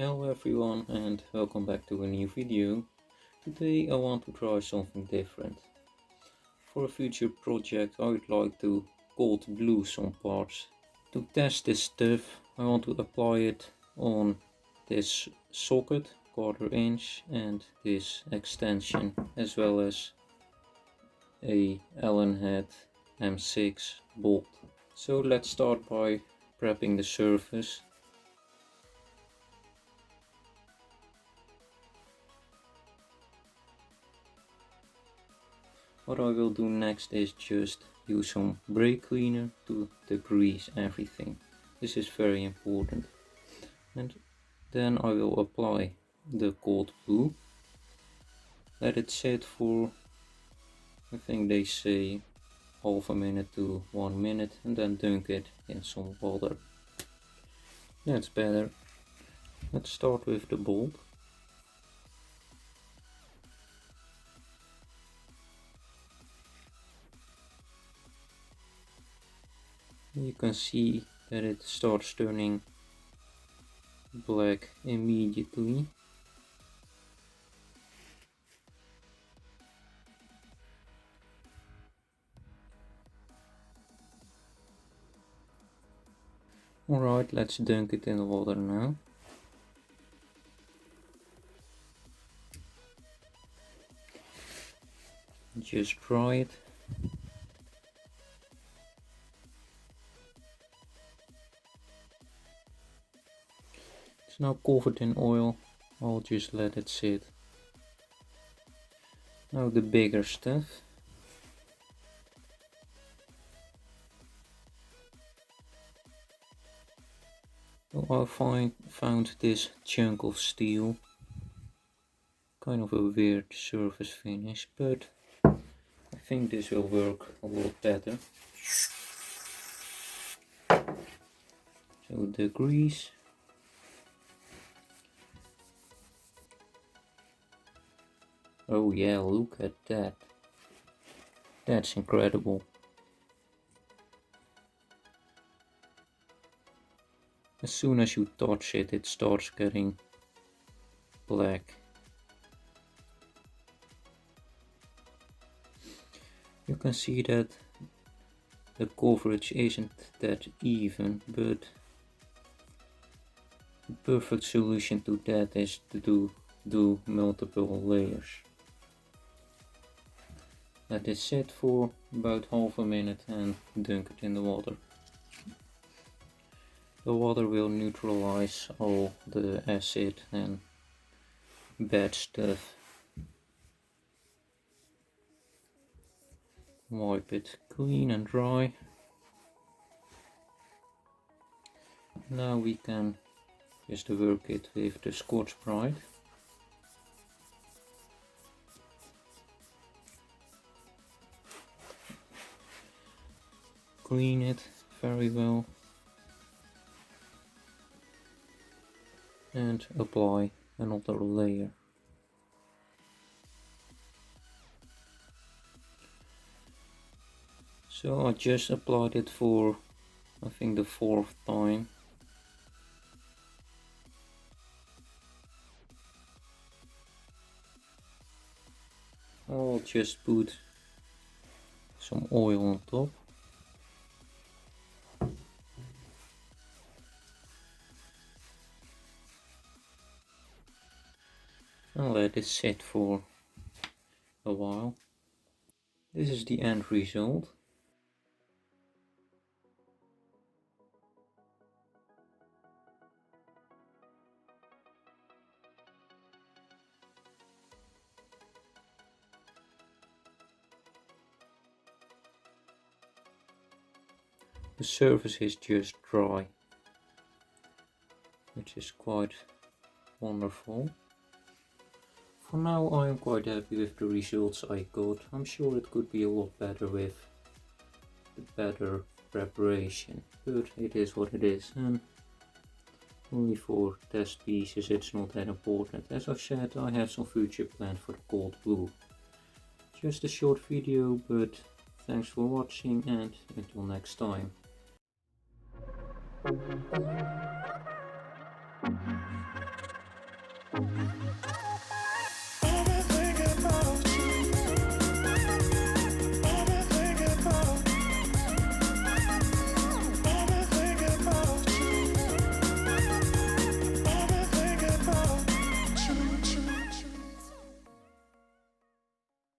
Hello everyone and welcome back to a new video. Today I want to try something different. For a future project I would like to cold glue some parts. To test this stuff I want to apply it on this socket, 1/4 inch, and this extension, as well as a Allen head M6 bolt. So let's start by prepping the surface. What I will do next is just use some brake cleaner to degrease everything. This is very important. And then I will apply the cold glue. Let it sit for, I think they say, half a minute to 1 minute, and then dunk it in some water. That's better. Let's start with the bolt. You can see that it starts turning black immediately. Alright, let's dunk it in the water now. Just dry it. It's now covered in oil. I'll just let it sit. Now the bigger stuff. So I found this chunk of steel. Kind of a weird surface finish, but I think this will work a lot better. So the grease. Oh yeah, look at that. That's incredible. As soon as you touch it, it starts getting black. You can see that the coverage isn't that even, but the perfect solution to that is to do multiple layers. Let it sit for about half a minute and dunk it in the water. The water will neutralize all the acid and bad stuff. Wipe it clean and dry. Now we can just work it with the Scotch-Brite. Clean it very well and apply another layer. So I just applied it for, I think, the 4th time. I'll just put some oil on top. And let it sit for a while. This is the end result. The surface is just dry, which is quite wonderful. For now I am quite happy with the results I got. I'm sure it could be a lot better with the better preparation, but it is what it is, and only for test pieces it's not that important. As I said, I have some future planned for the cold glue. Just a short video, but thanks for watching and until next time.